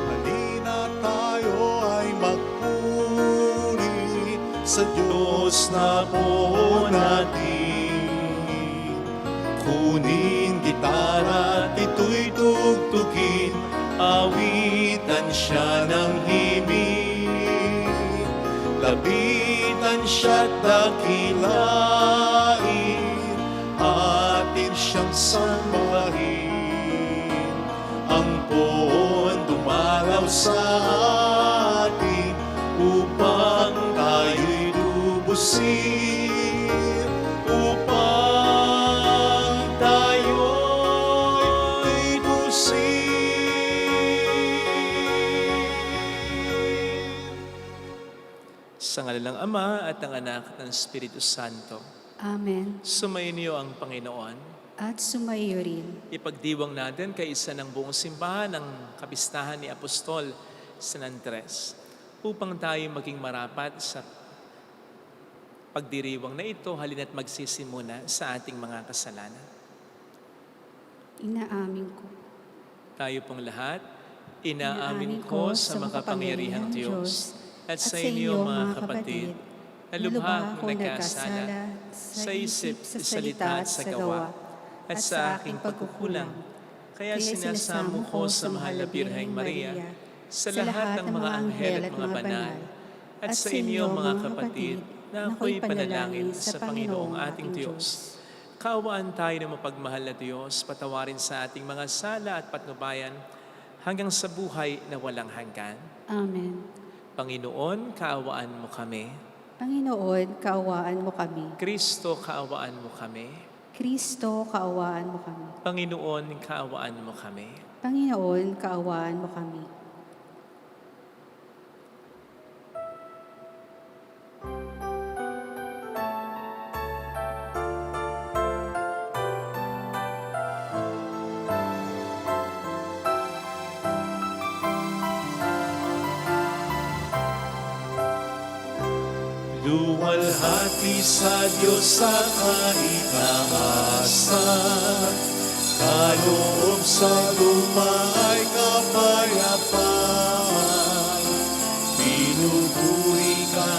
Halina tayo ay magpuri sa Diyos na po natin. Kunin gitara at ito'y tugtugin, awitan siya ng himig. Labitan siya't dakilain, atin siyang sambahin. Ang poon dumalaw sa atin upang tayo'y lubusin, upang tayo'y lubusin. Sa ngalan ng Ama at ng Anak at ng Espiritu Santo. Amen. Sumainyo ang Panginoon. At sumaiyo rin. Ipagdiwang natin kaisa ng buong simbahan ng kapistahan ni Apostol San Andres upang tayo maging marapat sa pagdiriwang na ito. Halina't magsisimuna sa ating mga kasalanan. Inaamin ko. Tayo pong lahat, inaamin ko sa makapangyarihang Diyos at sa inyo mga kapatid, na lubha akong nagkasala sa isip, sa salita at sa gawa, at sa aking pagkukulang. Kaya sinasamo ko sa mahal na Birheng Maria, sa lahat ng mga anghel at mga banal, at sa inyo mga kapatid, na ako'y panalangin sa Panginoong ating Diyos. Kaawaan tayo ng mapagmahal na Diyos, patawarin sa ating mga sala at patnubayan hanggang sa buhay na walang hanggan. Amen. Panginoon, kaawaan mo kami. Panginoon, kaawaan mo kami. Kristo, kaawaan mo kami. Kristo, kaawaan mo kami. Panginoon, kaawaan mo kami. Panginoon, kaawaan mo kami. Luwalhati sa Diyos sa kaitaasan, kaloob sa lumay kapayapaan. Pinupuri ka,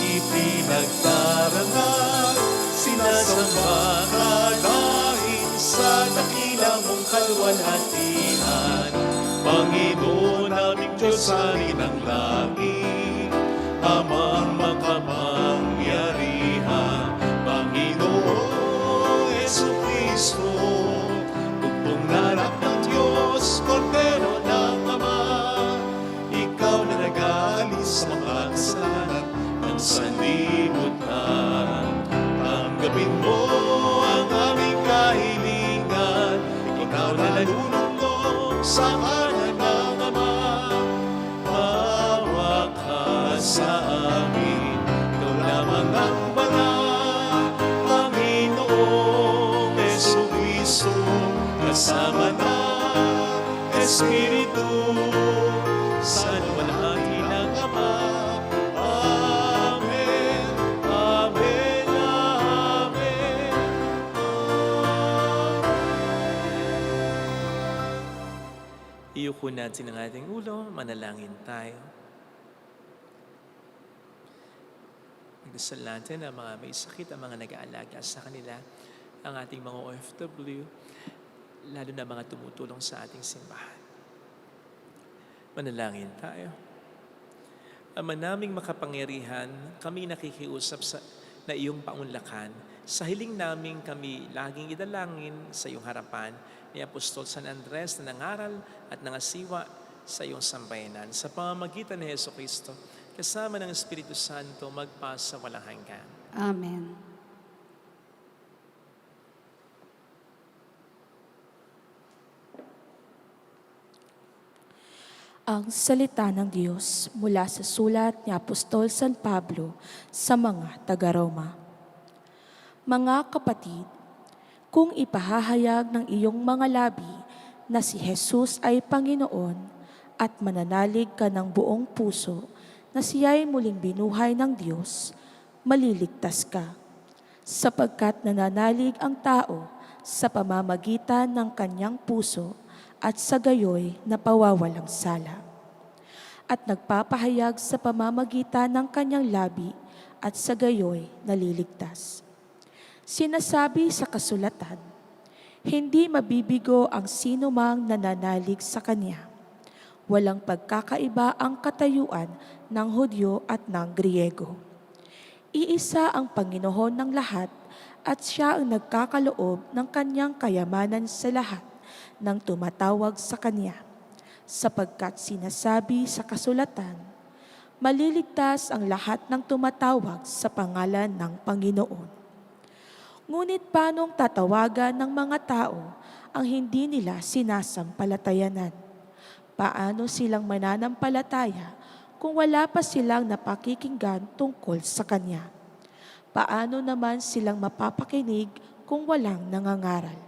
ipinagdarangal, sinasamba ka dahil sa dakila mong kaluwalhatian. Panginoon naming Diyos, Hari ng langit, Amang makapangyarihan, Panginoong Jesucristo, tugtong nanak ng Diyos, Kordero ng Ama, ikaw na nag-aalis sa mga kasalanan ng sanlibutan. Tanggapin mo ang aming kahilingan, ikaw na nalulunod sa kanan ng Ama. Maawa ka sa amin, ikaw lamang ang banal, Panginoong Jesucristo, kasama ng Espiritu, sa luwalhati ng Ama. Amen, amen, amen, amen. Iyuko natin ang ating ulo, manalangin tayo. Magdasal natin ang mga may sakit, ang mga nag-aalaga sa kanila, ang ating mga OFW, lalo na mga tumutulong sa ating simbahan. Manalangin tayo. Ama naming makapangyarihan, kami nakikiusap na iyong paunlakan. Sa hiling namin kami laging idalangin sa iyong harapan ni Apostol San Andres na nangaral at nangasiwa sa iyong sambayanan. Sa pamamagitan ni Jesucristo, kasama ng Espiritu Santo, magpasa walang hanggan. Amen. Ang salita ng Diyos mula sa sulat ni Apostol San Pablo sa mga taga-Roma. Mga kapatid, kung ipahahayag ng iyong mga labi na si Jesus ay Panginoon at mananalig ka ng buong puso na siya'y muling binuhay ng Diyos, maliligtas ka, sapagkat nananalig ang tao sa pamamagitan ng kanyang puso at sa gayoy na pawawalang sala. At nagpapahayag sa pamamagitan ng kanyang labi at sa gayoy naliligtas. Sinasabi sa kasulatan, hindi mabibigo ang sinumang nananalig sa kanya. Walang pagkakaiba ang katayuan ng Hudyo at ng Griego. Iisa ang Panginoon ng lahat at siya ang nagkakaloob ng kanyang kayamanan sa lahat ng tumatawag sa Kanya, sapagkat sinasabi sa kasulatan, maliligtas ang lahat ng tumatawag sa pangalan ng Panginoon. Ngunit paanong tatawagan ng mga tao ang hindi nila sinasampalatayanan? Paano silang mananampalataya kung wala pa silang napakikinggan tungkol sa Kanya? Paano naman silang mapapakinig kung walang nangangaral?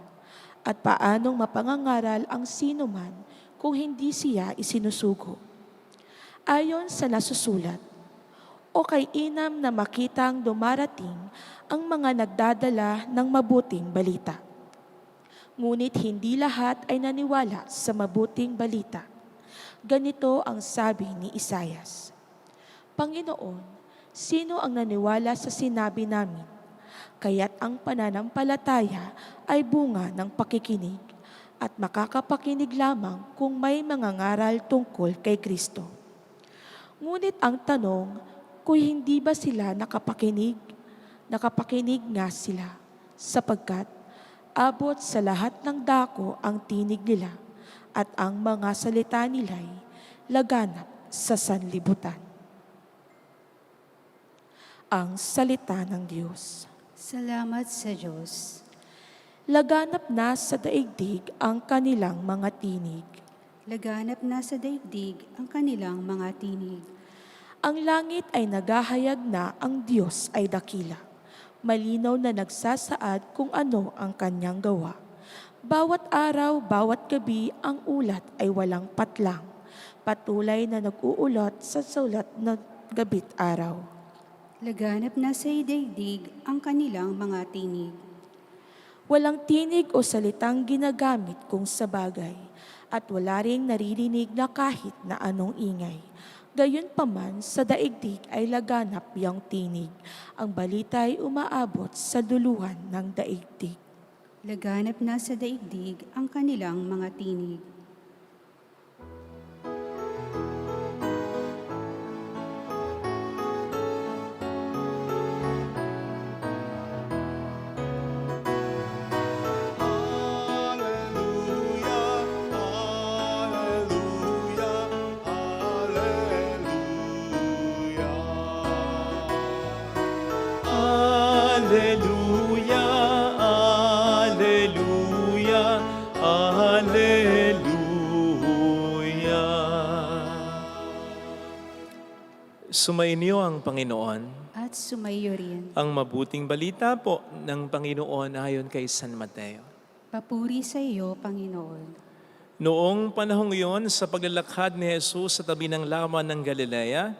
At paanong mapangangaral ang sino man kung hindi siya isinusugo? Ayon sa nasusulat, o kay inam na makitang dumarating ang mga nagdadala ng mabuting balita. Ngunit hindi lahat ay naniwala sa mabuting balita. Ganito ang sabi ni Isaias, Panginoon, sino ang naniwala sa sinabi namin? Kaya't ang pananampalataya ay bunga ng pakikinig at makakapakinig lamang kung may mangangaral tungkol kay Kristo. Ngunit ang tanong, kung hindi ba sila nakapakinig? Nakapakinig nga sila, sapagkat abot sa lahat ng dako ang tinig nila at ang mga salita nila'y laganap sa sanlibutan. Ang salita ng Diyos. Salamat sa Diyos. Laganap na sa daigdig ang kanilang mga tinig. Laganap na sa daigdig ang kanilang mga tinig. Ang langit ay naghahayag na ang Diyos ay dakila. Malinaw na nagsasaad kung ano ang kanyang gawa. Bawat araw, bawat gabi, ang ulat ay walang patlang. Patuloy na nag-uulot sa sulat ng gabit araw. Laganap na sa daigdig ang kanilang mga tinig. Walang tinig o salitang ginagamit kung sa bagay, at wala ring naririnig na kahit na anong ingay. Gayunpaman, sa daigdig ay laganap yang tinig. Ang balita ay umaabot sa duluhan ng daigdig. Laganap na sa daigdig ang kanilang mga tinig. Alleluia, alleluia, alleluia. Sumainyo ang Panginoon. At sumayo rin. Ang mabuting balita po ng Panginoon ayon kay San Mateo. Papuri sa iyo, Panginoon. Noong panahong iyon, sa paglalakad ni Jesus sa tabi ng lawa ng Galilea,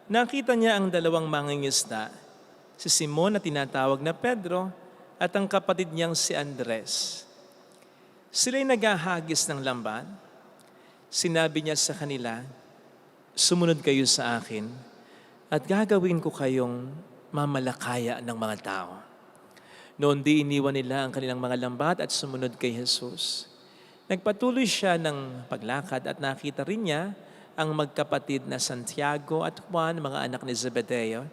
nakita niya ang dalawang mangingisda, si Simon na tinatawag na Pedro at ang kapatid niyang si Andres. Sila'y naghahagis ng lamban. Sinabi niya sa kanila, sumunod kayo sa akin at gagawin ko kayong mamalakaya ng mga tao. Noon di iniwan nila ang kanilang mga lambat at sumunod kay Jesus. Nagpatuloy siya ng paglakad at nakita rin niya ang magkapatid na Santiago at Juan, mga anak ni Zebedeo.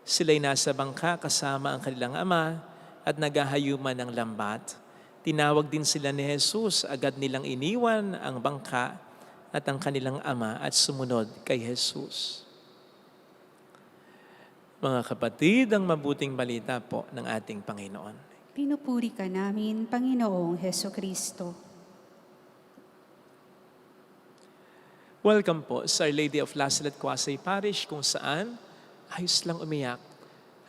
Sila'y nasa bangka kasama ang kanilang ama at naghahayuman ng lambat. Tinawag din sila ni Jesus, agad nilang iniwan ang bangka at ang kanilang ama at sumunod kay Jesus. Mga kapatid, ang mabuting balita po ng ating Panginoon. Pinupuri ka namin, Panginoong Heso Kristo. Welcome po sa Our Lady of Lasalette Quasay Parish, kung saan ayos lang umiyak.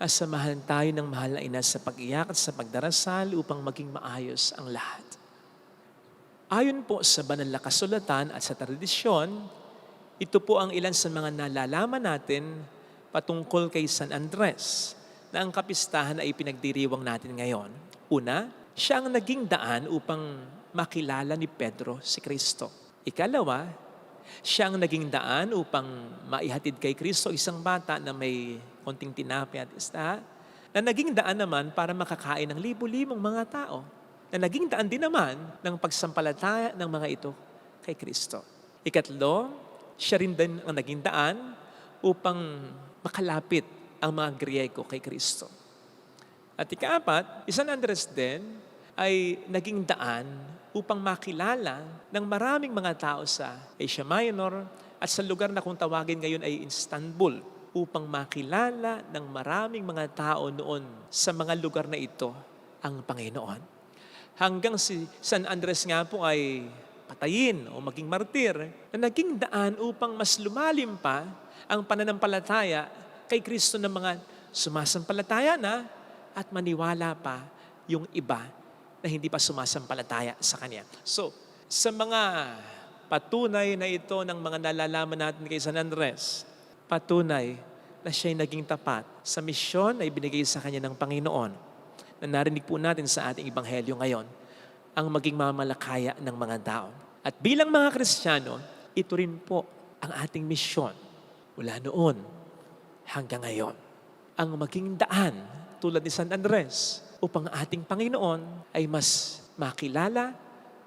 Samahan tayo ng mahal na ina sa pag-iyak at sa pagdarasal upang maging maayos ang lahat. Ayon po sa banal na kasulatan at sa tradisyon, ito po ang ilan sa mga nalalaman natin patungkol kay San Andres na ang kapistahan ay pinagdiriwang natin ngayon. Una, siya ang naging daan upang makilala ni Pedro si Kristo. Ikalawa, siya ang naging daan upang maihatid kay Kristo isang bata na may konting tinapay at isda, na naging daan naman para makakain ng libo-libong mga tao, na naging daan din naman ng pagsampalataya ng mga ito kay Kristo. Ikatlo, siya rin din ang naging daan upang makalapit ang mga Griego kay Kristo. At ikaapat, San Andres din ay naging daan upang makilala ng maraming mga tao sa Asia Minor at sa lugar na kung tawagin ngayon ay Istanbul, upang makilala ng maraming mga tao noon sa mga lugar na ito ang Panginoon. Hanggang si San Andres nga po ay patayin o maging martir, na naging daan upang mas lumalim pa ang pananampalataya kay Kristo ng mga sumasampalataya na at maniwala pa yung iba na hindi pa sumasampalataya sa Kanya. So, sa mga patunay na ito ng mga nalalaman natin kay San Andres, patunay na siya'y naging tapat sa misyon na ibinigay sa Kanya ng Panginoon, na narinig po natin sa ating Ebanghelyo ngayon, ang maging mamalakaya ng mga tao. At bilang mga Kristiyano, ito rin po ang ating misyon mula noon hanggang ngayon. Ang maging daan tulad ni San Andres, upang ating Panginoon ay mas makilala,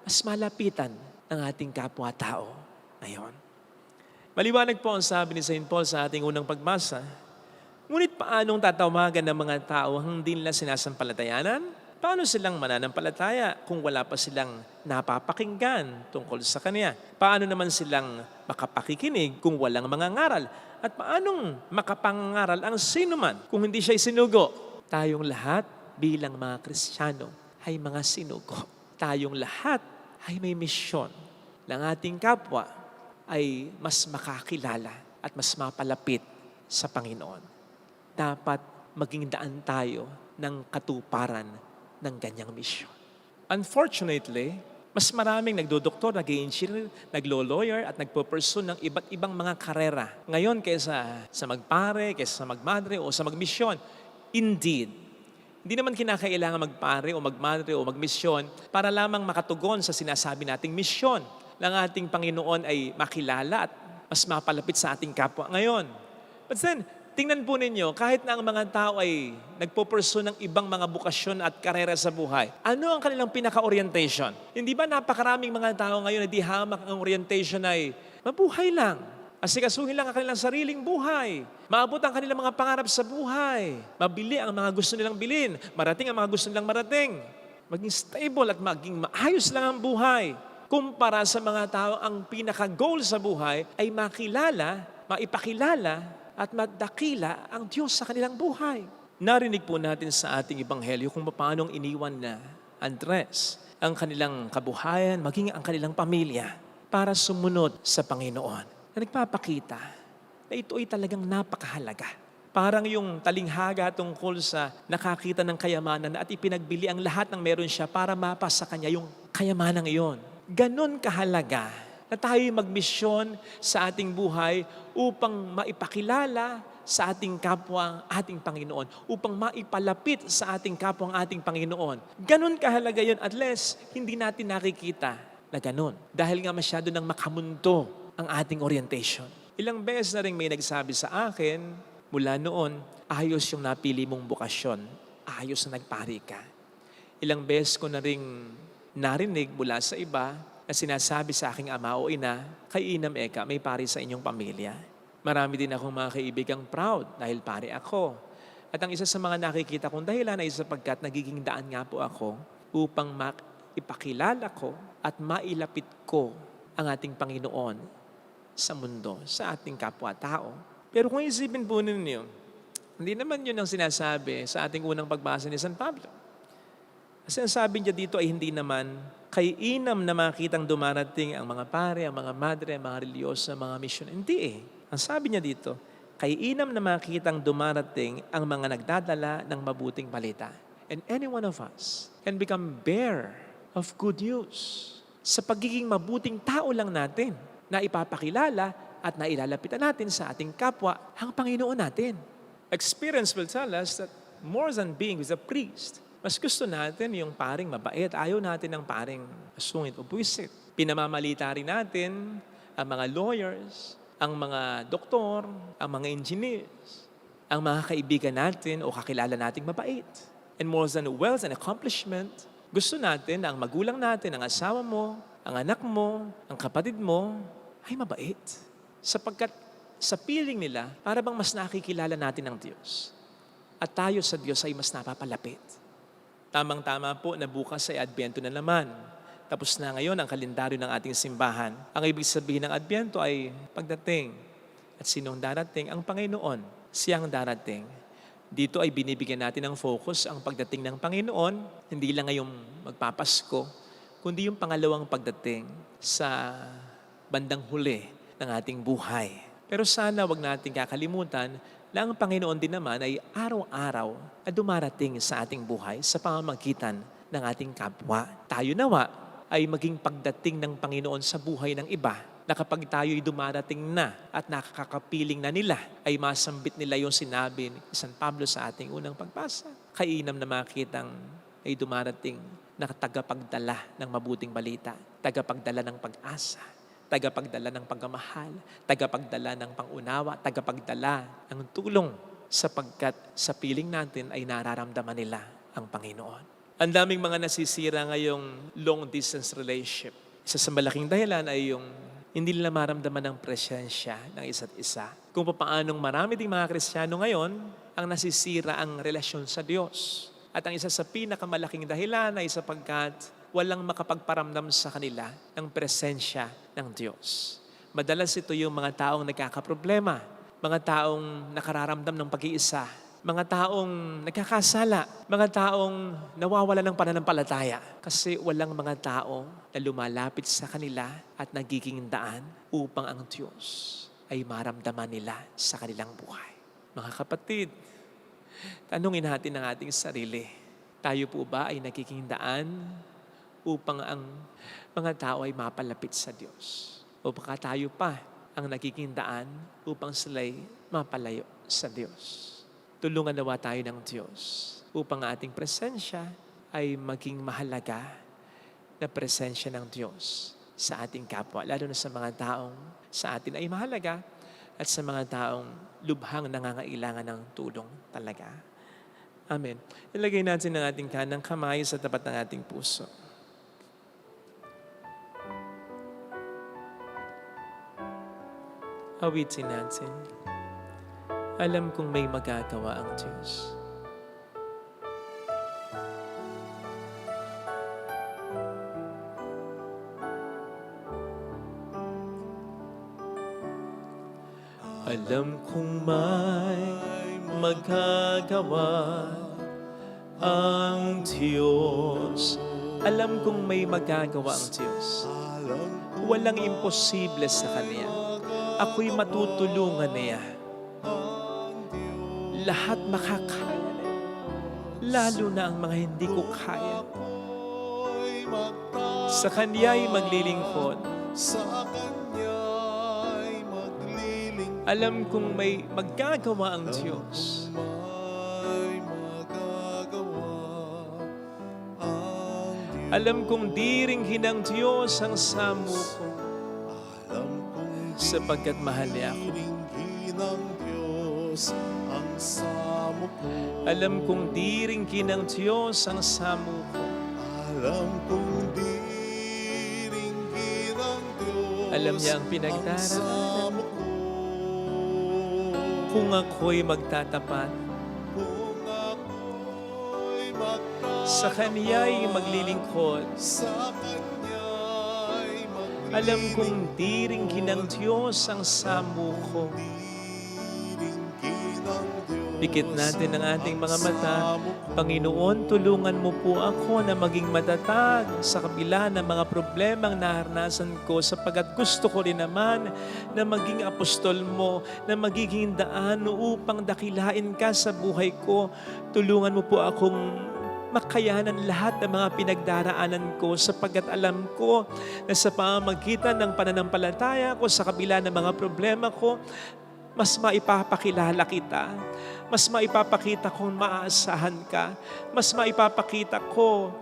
mas malapitan ng ating kapwa-tao ngayon. Maliwanag po ang sabi ni St. Paul sa ating unang pagbasa, ngunit paanong tatawagan ng mga tao ang hindi nila sinasampalatayanan? Paano silang mananampalataya kung wala pa silang napapakinggan tungkol sa Kanya? Paano naman silang makapakikinig kung walang mga ngaral? At paanong makapangaral ang sinuman kung hindi siya sinugo? Tayong lahat bilang mga Kristiyano ay mga sinugo. Tayong lahat ay may misyon ng ating kapwa ay mas makakilala at mas mapalapit sa Panginoon. Dapat maging daan tayo ng katuparan ng ganyang misyon. Unfortunately, mas maraming nagdodoktor, nag-i-engineer, naglo-lawyer at nagpo-pursue ng iba't ibang mga karera ngayon kaysa sa magpare, kaysa sa magmadre o sa magmisyon. Indeed, hindi naman kinakailangan magpare o magmadre o magmisyon para lamang makatugon sa sinasabi nating misyon ng ating Panginoon ay makilala at mas mapalapit sa ating kapwa ngayon. But then, tingnan po ninyo, kahit na ang mga tao ay nagpo-pursue ng ibang mga bukasyon at karera sa buhay, ano ang kanilang pinaka-orientation? Hindi ba napakaraming mga tao ngayon na di hamak ang orientation ay mabuhay lang? Asikasuhin lang ang kanilang sariling buhay. Maabot ang kanilang mga pangarap sa buhay. Mabili ang mga gusto nilang bilhin. Marating ang mga gusto nilang marating. Maging stable at maging maayos lang ang buhay. Kumpara sa mga tao, ang pinaka-goal sa buhay ay makilala, maipakilala, at madakila ang Diyos sa kanilang buhay. Narinig po natin sa ating Ebanghelyo kung paano iniwan na Andres ang kanilang kabuhayan, maging ang kanilang pamilya para sumunod sa Panginoon. Na nagpapakita na ito ay talagang napakahalaga. Parang yung talinghaga tungkol sa nakakita ng kayamanan at ipinagbili ang lahat ng meron siya para mapas sa kanya yung kayamanang iyon. Ganon kahalaga na tayo magmisyon sa ating buhay upang maipakilala sa ating kapwa ang ating Panginoon, upang maipalapit sa ating kapwa ang ating Panginoon. Ganon kahalaga yun, at least hindi natin nakikita na ganon. Dahil nga masyado nang makamunto ang ating orientation. Ilang beses na rin may nagsabi sa akin, mula noon, ayos yung napili mong bukasyon, ayos na nagpari ka. Ilang beses ko na rin narinig mula sa iba na sinasabi sa aking ama o ina, kay Inam Eka, may pari sa inyong pamilya. Marami din akong mga kaibigang proud dahil pari ako. At ang isa sa mga nakikita kong dahilan ay sapagkat nagiging daan nga po ako upang ipakilala ko at mailapit ko ang ating Panginoon sa mundo, sa ating kapwa-tao. Pero kung isipin po ninyo, hindi naman yun ang sinasabi sa ating unang pagbasa ni San Pablo. Kasi ang sabi niya dito ay hindi naman kay Inam na makitang dumarating ang mga pare, ang mga madre, ang mga religyosa, mga misyon. Hindi eh. Ang sabi niya dito, kay Inam na makitang dumarating ang mga nagdadala ng mabuting balita. And any one of us can become bearer of good news sa pagiging mabuting tao lang natin na ipapakilala at nailalapitan natin sa ating kapwa ang Panginoon natin. Experience will tell us that more than being with a priest, mas gusto natin yung paring mabait. Ayaw natin ng paring sungit o buwisit. Pinamamalita rin natin ang mga lawyers, ang mga doktor, ang mga engineers, ang mga kaibigan natin o kakilala nating mabait. And more than wealth and accomplishment, gusto natin na ang magulang natin, ang asawa mo, ang anak mo, ang kapatid mo, ay mabait. Sapagkat sa piling nila, para bang mas nakikilala natin ang Diyos. At tayo sa Diyos ay mas napapalapit. Tamang-tama po na bukas ay Adbyento na naman. Tapos na ngayon ang kalendaryo ng ating simbahan. Ang ibig sabihin ng Adbyento ay pagdating. At sinong darating? Ang Panginoon. Siyang darating. Dito ay binibigyan natin ng focus ang pagdating ng Panginoon. Hindi lang ngayong magpapasko, kundi yung pangalawang pagdating sa bandang huli ng ating buhay. Pero sana wag nating kakalimutan na ang Panginoon din naman ay araw-araw na dumarating sa ating buhay sa pamamagitan ng ating kapwa. Tayo nawa ay maging pagdating ng Panginoon sa buhay ng iba na kapag tayo'y dumarating na at nakakapiling na nila, ay masambit nila yung sinabi ni San Pablo sa ating unang pagbasa. Kay Inam na makitang ay dumarating na tagapagdala ng mabuting balita, tagapagdala ng pag-asa, tagapagdala ng pagmamahal, tagapagdala ng pangunawa, tagapagdala ng tulong sapagkat sa piling natin ay nararamdaman nila ang Panginoon. Ang daming mga nasisira ngayong long-distance relationship. Isa sa malaking dahilan ay yung hindi nila maramdaman ang presensya ng isa't isa. Kung paanong marami ding mga Kristiyano ngayon ang nasisira ang relasyon sa Diyos. At ang isa sa pinakamalaking dahilan ay sapagkat walang makapagparamdam sa kanila ng presensya ng Diyos. Madalas ito yung mga taong nagkakaproblema, mga taong nakararamdam ng pag-iisa, mga taong nagkakasala, mga taong nawawala ng pananampalataya kasi walang mga tao na lumalapit sa kanila at nagiging daan upang ang Diyos ay maramdaman nila sa kanilang buhay. Mga kapatid, tanungin natin ang ating sarili. Tayo po ba ay nagiging daan upang ang mga tao ay mapalapit sa Diyos? O baka tayo pa ang nagiging daan upang sila'y mapalayo sa Diyos? Tulungan nawa tayo ng Diyos upang ating presensya ay maging mahalaga na presensya ng Diyos sa ating kapwa, lalo na sa mga taong sa atin ay mahalaga at sa mga taong lubhang nangangailangan ng tulong talaga. Amen. Ilagay natin ang ating kanang kamay sa tapat ng ating puso. Awitin natin. Alam kong may magagawa ang Diyos. Alam kong may magagawa ang Diyos. Alam kong may magagawa ang Diyos. Walang imposible sa Kanya. Ako'y matutulungan niya. Lahat makakaya niya. Lalo na ang mga hindi ko kaya. Sa Kanya'y maglilingkod. Alam kong may magagawa ang Diyos. Alam kong diringhin ng Diyos ang samo ko. Sapagkat mahal niya ako. Alam kong diringhin ng Diyos ang samo ko. Alam niya ang pinagdaraanan ko. Kung ako'y magtatapat, sa Kanya'y maglilingkod. Alam kong diringgin ng Diyos ang samo ko. Pikit natin ang ating mga mata. Panginoon, tulungan mo po ako na maging matatag sa kabila ng mga problemang naharanasan ko sapagkat gusto ko rin naman na maging apostol mo, na magiging daan upang dakilain ka sa buhay ko. Tulungan mo po akong makayanan lahat ng mga pinagdaraanan ko sapagkat alam ko na sa pamamagitan ng pananampalataya ko sa kabila ng mga problema ko, mas maipapakilala kita, mas maipapakita kong maaasahan ka, mas maipapakita ko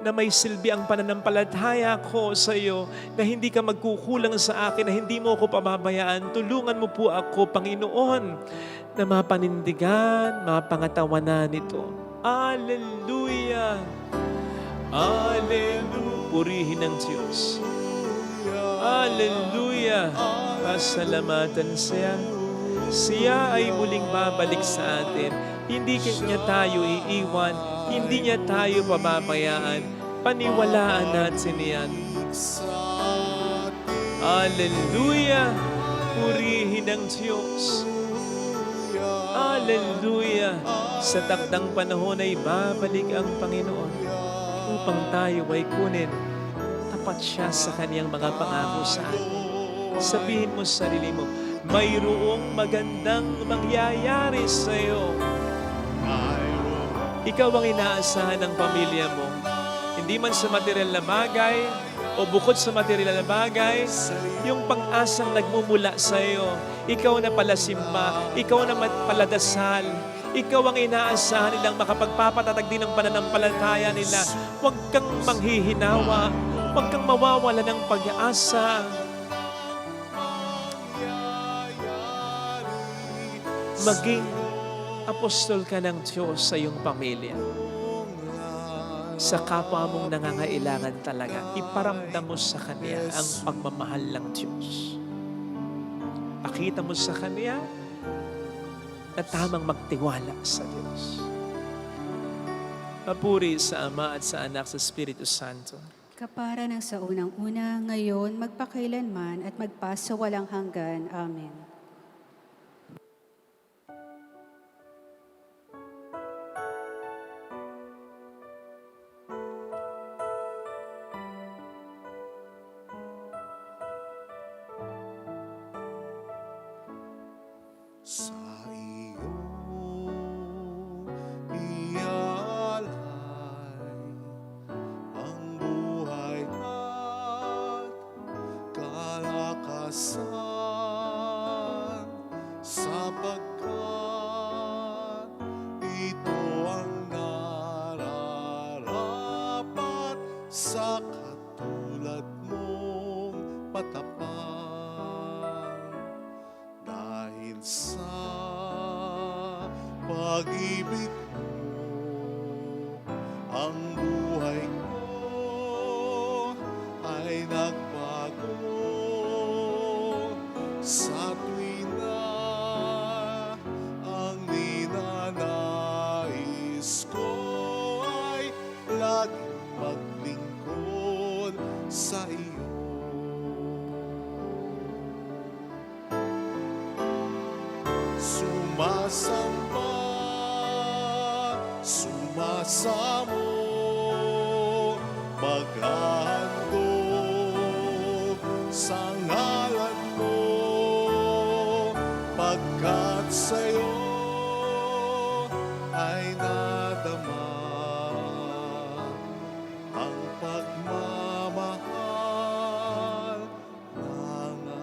na may silbi ang pananampalataya ko sa iyo, na hindi ka magkukulang sa akin, na hindi mo ako pababayaan. Tulungan mo po ako, Panginoon, na mapanindigan, mapangatawanan ito. Hallelujah! Hallelujah! Purihin ng Diyos. Hallelujah! Pasalamatan siya. Siya ay muling babalik sa atin. Hindi niya tayo iiwan. Hindi niya tayo pababayaan. Paniwalaan natin yan. Hallelujah! Purihin ng Diyos. Hallelujah! Sa takdang panahon ay babalik ang Panginoon upang tayo ay kunin. Tapat siya sa Kaniyang mga pangako sa atin. Sabihin mo sa sarili mo, mayroong magandang mangyayari sa iyo. Ikaw ang inaasahan ng pamilya mo. Hindi man sa material na bagay o bukod sa material na bagay, yung pag-asang nagmumula sa iyo. Ikaw na palasimba, ikaw na paladasal, ikaw ang inaasahan nilang makapagpapatatag din ng pananampalataya nila. Huwag kang manghihinawa, huwag kang mawawala ng pag-asa. Maging apostol ka ng Diyos sa iyong pamilya. Sa kapwa mong nangangailangan talaga, iparamdam mo sa Kanya ang pagmamahal ng Diyos. Pakita mo sa Kanya na tamang magtiwala sa Diyos. Papuri sa Ama at sa Anak sa Espiritu Santo. Kapara ng sa unang-una, ngayon, magpakailanman at magpasawalang hanggan. Amen. Sa iyo ialay ang buhay at kalakasan, sapagkat ito ang nararapat sa katulad mong patapan. Dahil sa pag-ibig mo, ang buhay ko ay nagbago. Sa tuwina ang ninanais ko ay laging maglingkod sa iyo. Sumasamba, sumasamo, maghahandog sa ngalan mo, pagkat sa'yo ay nadama ang pagmamahal ng Ama.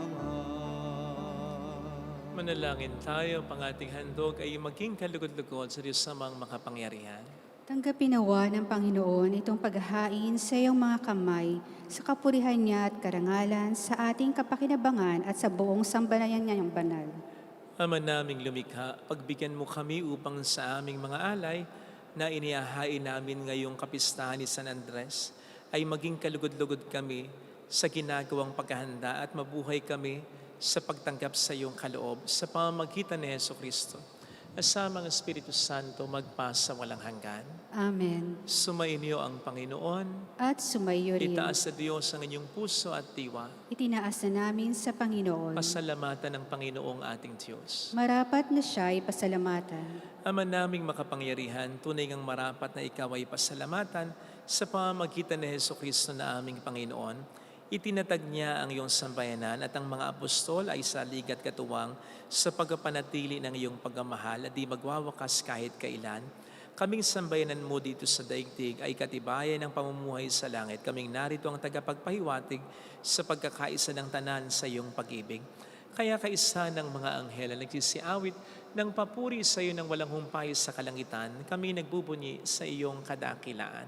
Manalangin tayo, pang ating handog ay maging kalugod-lugod sa Diyos samang makapangyarihan. Tanggapin nawa ng Panginoon itong paghahain sa iyong mga kamay, sa kapurihan niya at karangalan, sa ating kapakinabangan at sa buong sambahayan niyang banal. Ama naming lumikha, pagbigyan mo kami upang sa aming mga alay na inihahain namin ngayong kapistahan ni San Andres ay maging kalugod-lugod kami sa ginagawang paghahanda at mabuhay kami sa pagtanggap sa iyong kaloob sa pamamagitan ni Heso Kristo. Asamang Espiritu Santo magpasa walang hanggan. Amen. Sumainyo ang Panginoon. At sumayo rin. Itaas sa Diyos ang inyong puso at diwa. Itinaas na namin sa Panginoon. Pasalamatan ng Panginoong ating Diyos. Marapat na siya ay pasalamatan. Ama naming makapangyarihan, tunay ngang marapat na ikaw ay pasalamatan sa pamamagitan ni Heso Kristo na aming Panginoon. Itinatag niya ang iyong sambayanan at ang mga apostol ay salig at katuwang sa pagpapanatili ng iyong pagmamahal at di magwawakas kahit kailan. Kaming sambayanan mo dito sa daigdig ay katibayan ng pamumuhay sa langit. Kaming narito ang tagapagpahiwatig sa pagkakaisa ng tanan sa iyong pag-ibig. Kaya kaisa ng mga anghel na nagsisiawit ng papuri sa iyo ng walang humpay sa kalangitan, kami nagbubunyi sa iyong kadakilaan.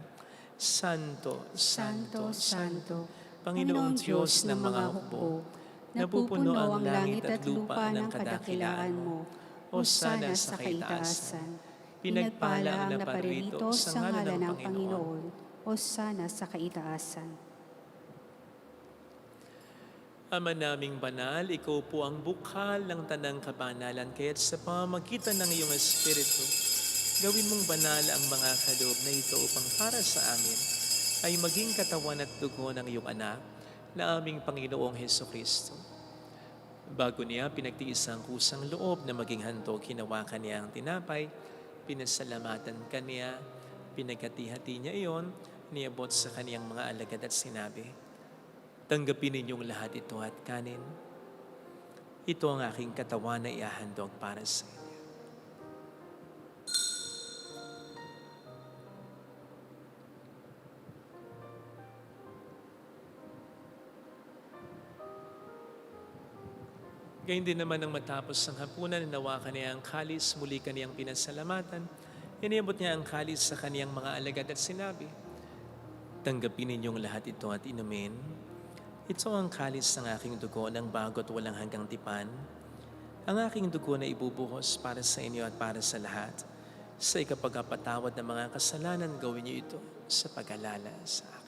Santo, Santo, Santo, Panginoong Diyos ng mga hukbo, napupuno ang langit at lupa ng kadakilaan mo. Hosana sa kaitaasan. Pinagpala ang naparirito sa ngalan ng Panginoon. Hosana sa kaitaasan. Ama naming banal, ikaw po ang bukal ng tanang kabanalan, kaya't sa pamamagitan ng iyong Espiritu, gawin mong banal ang mga kaloob na ito upang para sa amin ay maging katawan at dugo ng iyong anak na aming Panginoong Heso Kristo. Bago niya pinagtiis ang kusang loob na maging handog, hinawakan niya ang tinapay, pinasalamatan kaniya, pinagkati-hati niya iyon, niabot sa kaniyang mga alagad at sinabi, tanggapin ninyong lahat ito at kanin. Ito ang aking katawan na iahandog para sa inyo. Gayun din naman nang matapos ang hapunan, hinawakan niya ang kalis, muli kaniyang pinasalamatan. Iniabot niya ang kalis sa kaniyang mga alagad at sinabi, tanggapin ninyong lahat ito at inumin. Ito ang kalis ng aking dugo ng bago at walang hanggang tipan. Ang aking dugo na ibubuhos para sa inyo at para sa lahat. Sa ikapagpatawad ng mga kasalanan, gawin niyo ito sa pag-alala sa akin.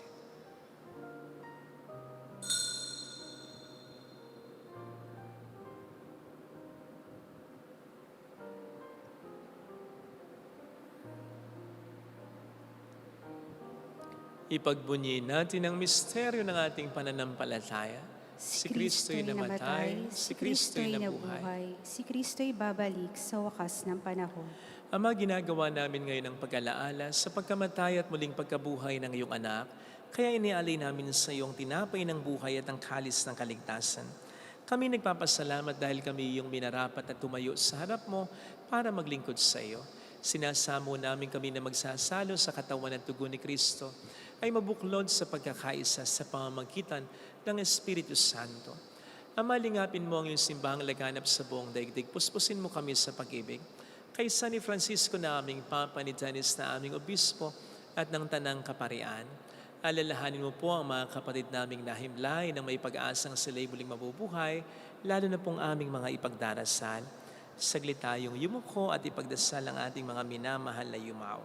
Ipagbunyi natin ang misteryo ng ating pananampalataya. Si Kristo'y namatay, si Kristo'y nabuhay. Si Kristo'y babalik sa wakas ng panahon. Ama, ginagawa namin ngayon ang pag-alaala sa pagkamatay at muling pagkabuhay ng iyong anak, kaya inialay namin sa iyong tinapay ng buhay at ang kalis ng kaligtasan. Kami nagpapasalamat dahil kami iyong minarapat at tumayo sa harap mo para maglingkod sa iyo. Sinasamo namin kami na magsasalo sa katawan at dugo ni Kristo ay mabuklod sa pagkakaisa sa pamamagitan ng Espiritu Santo. Ama, lingapin mo ang iyong simbahang laganap sa buong daigdig. Puspusin mo kami sa pag-ibig. Kaysa ni Francisco na aming Papa, ni Janis na aming Obispo at ng Tanang Kaparian, alalahanin mo po ang mga kapatid naming nahimlay na may pag-asang sila'y muling mabubuhay, lalo na pong aming mga ipagdarasal. Saglit tayong yumuko at ipagdasal ang ating mga minamahal na yumao.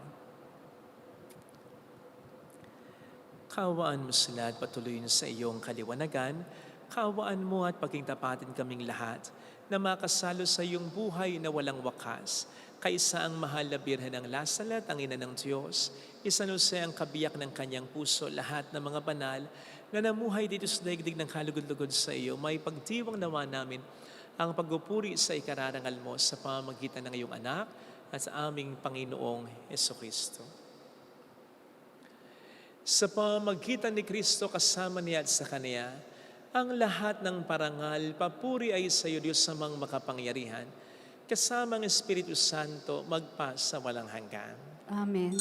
Kaawaan mo sila at patuloyin sa iyong kaliwanagan. Kaawaan mo at pagkingtapatin kaming lahat na makasalo sa iyong buhay na walang wakas. Kaisa ang mahal na Birhen ng Lasalet, ang ina ng Diyos. Isanuse ang kabiyak ng kanyang puso, lahat ng mga banal na namuhay dito sa daigdig ng kalugod-lugod sa iyo. May pagdiwang nawa namin ang pagpupuri sa ikararangal mo sa pamamagitan ng iyong anak at sa aming Panginoong Jesucristo. Sa pamamagitan ni Kristo kasama niya at sa Kanya, ang lahat ng parangal, papuri ay sa iyo, Diyos samang makapangyarihan. Kasama ang Espiritu Santo, magpa sa walang hanggan. Amen.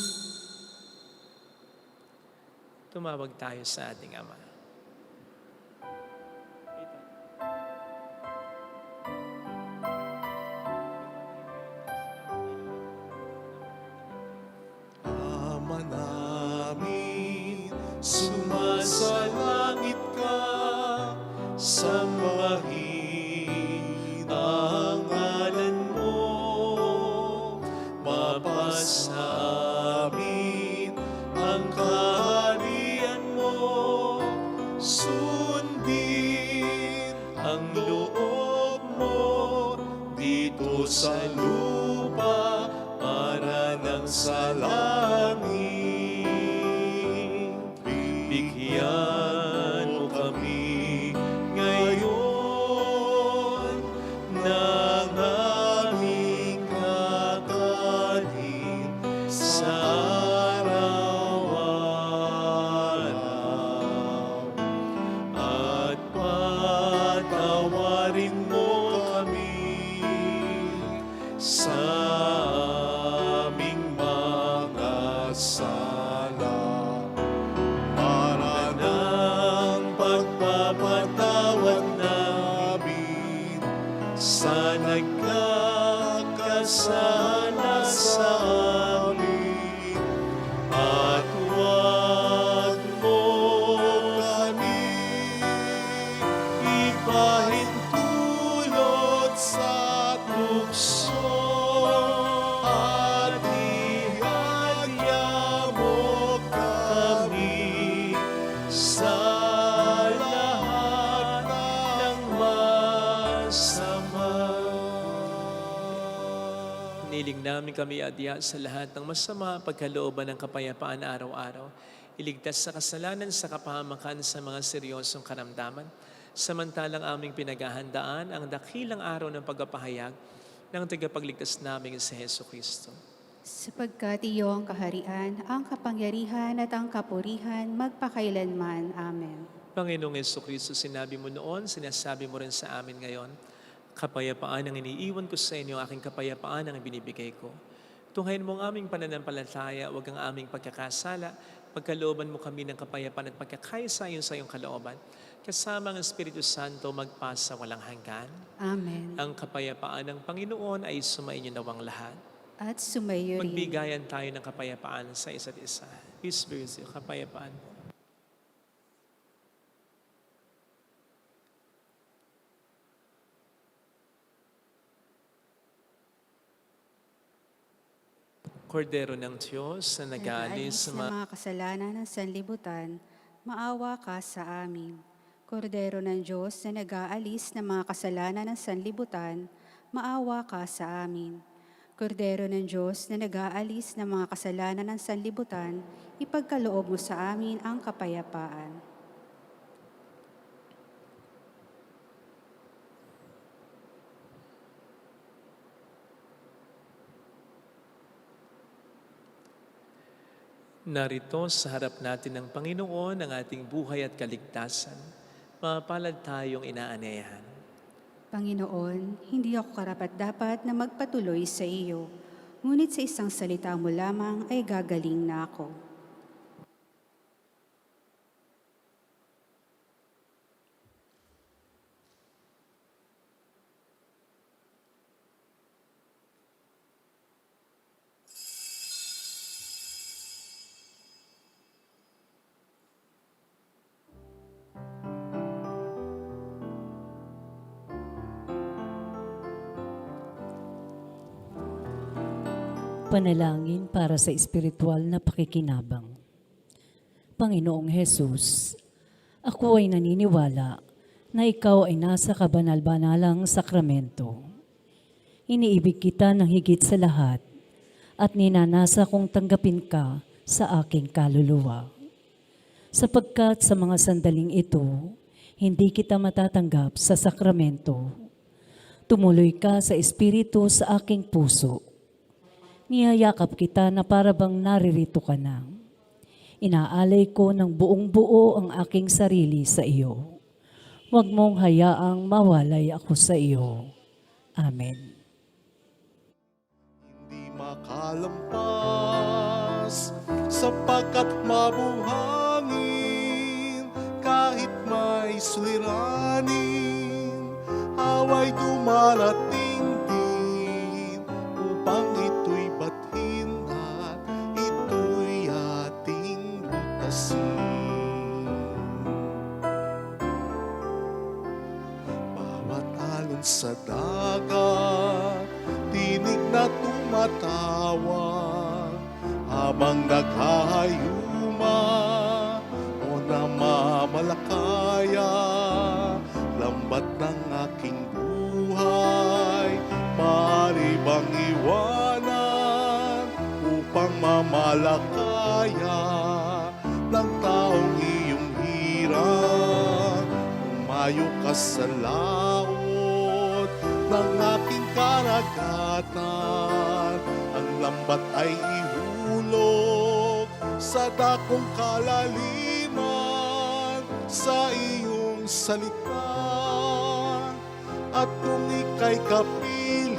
Tumawag tayo sa ating Ama. Ama namin, sumasalangit ka, sambahin ang ngalan mo, mapasa amin ang kaharian mo, sa lupa para nang sa langit. Bigyan mo kami ngayon ng aming kakanin sa araw-araw. At patawarin mo kami sa aming mga sala, para ng pagpapatawad namin sa nagkakasala sa amin. At huwag mo kami ipahintulot sa tukso, at ihadya mo kami sa lahat ng masama. Niling namin kami adya sa lahat ng masama pagkalooban ng kapayapaan araw-araw. Iligtas sa kasalanan sa kapahamakan sa mga seryosong karamdaman. Samantalang aming pinaghahandaan ang dakilang araw ng pagpapahayag ng tagapagligtas naming si Heso Kristo. Sapagkat iyo ang kaharian, ang kapangyarihan at ang kapurihan magpakailanman. Amen. Panginoong Heso Kristo, sinabi mo noon, sinasabi mo rin sa amin ngayon, kapayapaan ang iniiwan ko sa inyo, aking kapayapaan ang binibigay ko. Tunghayin mo ang aming pananampalataya, huwag ang aming pagkakasala, pagkalooban mo kami ng kapayapaan at pagkakaisa-ayon sa iyong kalooban. Kasama ang Espiritu Santo magpasa walang hanggan. Amen. Ang kapayapaan ng Panginoon ay sumainyo nawang lahat. At sumayo rin. Magbigayan tayo ng kapayapaan sa isa't isa. Peace be with you. Kapayapaan. Kordero ng Diyos na nag-aalis sa ng mga kasalanan ng sanlibutan, maawa ka sa amin. Kordero ng Diyos na nag-aalis ng mga kasalanan ng sanlibutan, maawa ka sa amin. Kordero ng Diyos na nag-aalis ng mga kasalanan ng sanlibutan, ipagkaloob mo sa amin ang kapayapaan. Narito sa harap natin ng Panginoon ang ating buhay at kaligtasan. Mapalad tayong inaanehan. Panginoon, hindi ako karapat-dapat na magpatuloy sa iyo, ngunit sa isang salita mo lamang ay gagaling na ako. Panalangin para sa espiritual na pakikinabang. Panginoong Hesus, ako ay naniniwala na ikaw ay nasa kabanal-banalang sakramento. Iniibig kita ng higit sa lahat at ninanasa kong tanggapin ka sa aking kaluluwa. Sapagkat sa mga sandaling ito, hindi kita matatanggap sa sakramento. Tumuloy ka sa espiritu sa aking puso. Niyayakap kita na para bang naririto ka na. Inaalay ko ng buong buo ang aking sarili sa iyo. Huwag mong hayaang mawalay ako sa iyo. Amen. Hindi makalampas sapagkat mabuhangin, kahit may suliranin, away dumarating din upang ito'y bathin at ito'y ating lutasin. Bawat alon sa dagat, tinig na tumatawa, habang naghahayuma o namamalakaya, lambat ng aking buhay, maaari sumalakaya ng taong iyong hirap. Umayo ka sa laot ng aking karagatan. Ang lambat ay ihulog sa dakong kalaliman sa iyong salita. At kung ika'y kapiling,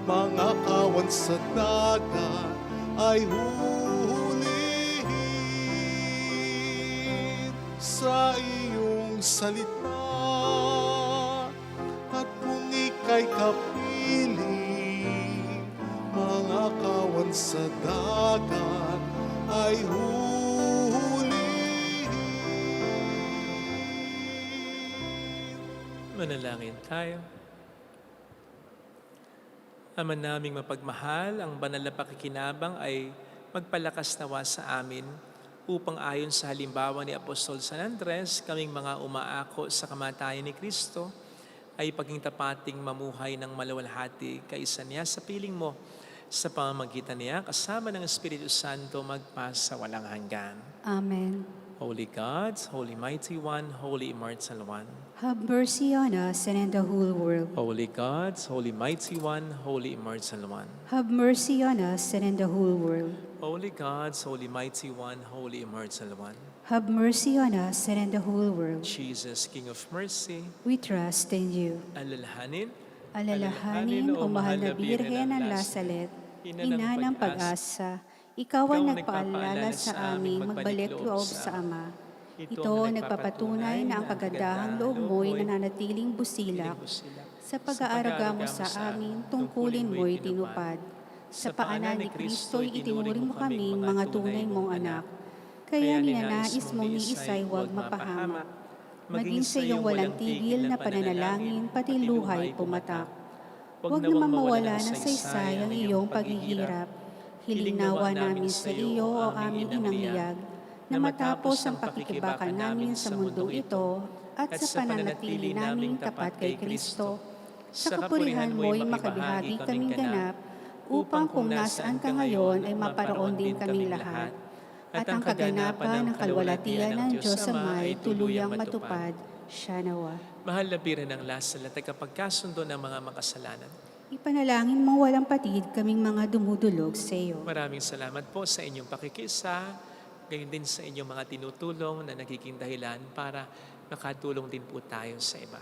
mga kawan sa dagat ay huhulihin sa iyong salita. At kung ika'y kapiling, mga kawan sa dagat ay huhulihin. Manalangin tayo. Ama naming mapagmahal, ang banal na pakikinabang ay magpalakas nawa sa amin upang ayon sa halimbawa ni Apostol San Andres, kaming mga umaako sa kamatayan ni Kristo, ay paging tapating mamuhay ng maluwalhati kaisa niya sa piling mo, sa pamamagitan niya kasama ng Espiritu Santo magpasa walang hanggan. Amen. Holy God, Holy Mighty One, Holy Immortal One. Have mercy on us and on the whole world. Holy God, Holy Mighty One, Holy Immortal One. Have mercy on us and on the whole world. Holy God, Holy Mighty One, Holy Immortal One. Have mercy on us and on the whole world. Jesus, King of Mercy, We trust in you. alalahanin, Alalahanin, O mahal na Birhen ng Lasalet, ina ng pag-asa, ikaw ang nagpaalala sa amin magbalik loob sa Ama. Ito ang nagpapatunay na ang kagandahang loob mo'y nananatiling busilak. Sa pag-aaraga mo sa amin, tungkulin mo'y tinupad. Sa paanan ni Kristo'y itinuring mo kaming mga tunay mong anak. Kaya ninanais mong ni isa'y huwag mapahamak. Maging sa iyong walang tigil na pananalangin, pati luhay pumatak. Huwag namang mawala ng saysay ang iyong paghihirap. Hiling nawa namin sa iyo o aming inangyag, na matapos ang pakikibakan namin sa mundong ito at sa pananatili naming tapat kay Kristo, sa kapurihan mo'y makabihagi kaming ganap, upang kung nasaan ka ngayon ay maparoon din kaming lahat. At ang kaganapan ng kalwalatian ng Diyos Ama ay tuluyang matupad, siya nawa. mahal na Birhen ng Lasalet, tagapagkasundo ng mga makasalanan. Ipanalangin mo walang patid kaming mga dumudulog sa iyo. Maraming salamat po sa inyong pakikisa, gayon din sa inyong mga tinutulong na nagiging dahilan para makatulong din po tayo sa iba.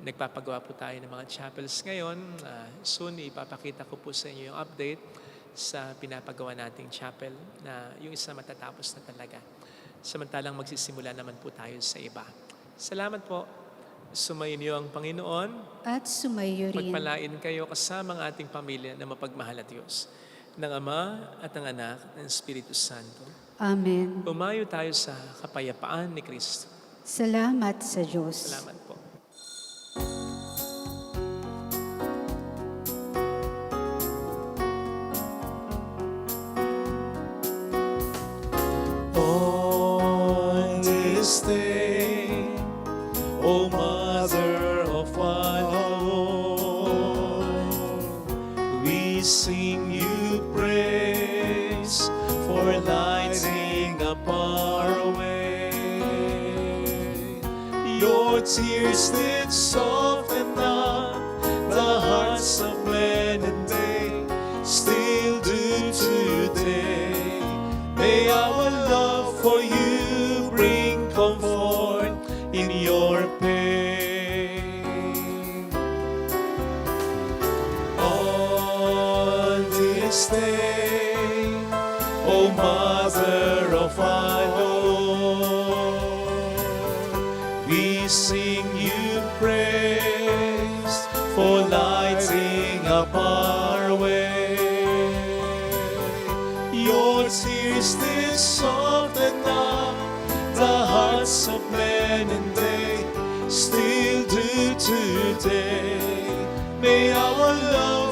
Nagpapagawa po tayo ng mga chapels ngayon. Soon, ipapakita ko po sa inyo yung update sa pinapagawa nating chapel na yung isa matatapos na talaga. Samantalang magsisimula naman po tayo sa iba. Salamat po. Sumayin niyo ang Panginoon. At sumayo rin. Pagpalain kayo kasama ng ating pamilya na mapagmahal at Diyos, ng Ama at ng Anak at ng Espiritu Santo. Amen. Umayo tayo sa kapayapaan ni Kristo. Salamat sa Diyos. Salamat po. On this day, O Mother of one Lord, we sing you praise for lighting up our way. Your tears did soften up the hearts of men and they still do today. May our love for you bring comfort in your pain. On this day, O Mother of our Lord, we sing you praise for lighting up our way. Your tears did soften up the hearts of men and they still do today. May our love